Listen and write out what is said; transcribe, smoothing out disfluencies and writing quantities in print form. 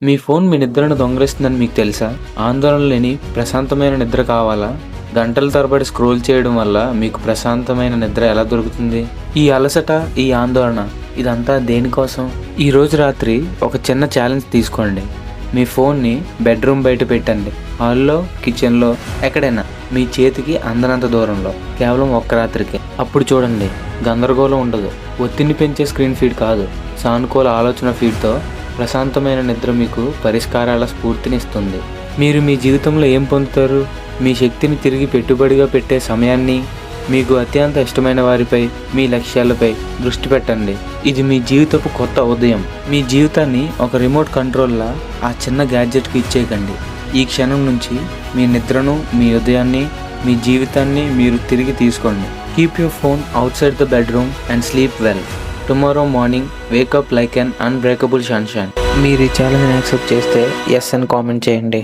మీ phone మీ నిద్రను దొంగిలిస్తుందని మీకు తెలుసా? ఆందోళన లేని ప్రశాంతమైన నిద్ర కావాలా? గంటల తరబడి స్క్రోల్ చేయడం వల్ల మీకు ప్రశాంతమైన నిద్ర ఎలా దొరుకుతుంది? ఈ అలసట, ఈ ఆందోళన ఇదంతా దేనికోసం? ఈరోజు రాత్రి ఒక చిన్న ఛాలెంజ్ తీసుకోండి. మీ ఫోన్ని బెడ్రూమ్ బయట పెట్టండి. హాల్లో, కిచెన్లో, ఎక్కడైనా మీ చేతికి అందనంత దూరంలో. కేవలం ఒక్క రాత్రికి. అప్పుడు చూడండి, గందరగోళం ఉండదు. ఒత్తిడిని పెంచే స్క్రీన్ ఫీడ్ కాదు, సానుకూల ఆలోచన ఫీడ్తో ప్రశాంతమైన నిద్ర మీకు పరిష్కారాల స్ఫూర్తినిస్తుంది. మీరు మీ జీవితంలో ఏం పొందుతారు? మీ శక్తిని తిరిగి పెట్టుబడిగా పెట్టే సమయాన్ని. మీకు అత్యంత ఇష్టమైన వారిపై, మీ లక్ష్యాలపై దృష్టి పెట్టండి. ఇది మీ జీవితపు కొత్త ఉదయం. మీ జీవితాన్ని ఒక రిమోట్ కంట్రోల్లా ఆ చిన్న గ్యాడ్జెట్కి ఇచ్చేయకండి. ఈ క్షణం నుంచి మీ నిద్రను, మీ ఉదయాన్ని, మీ జీవితాన్ని మీరు తిరిగి తీసుకోండి. Keep your phone out side the bedroom and sleep well. Tomorrow morning wake up like an unbreakable sunshine. మీరు ఈ ఛాలెంజ్ని యాక్సెప్ట్ చేస్తే ఎస్ అని కామెంట్ చేయండి.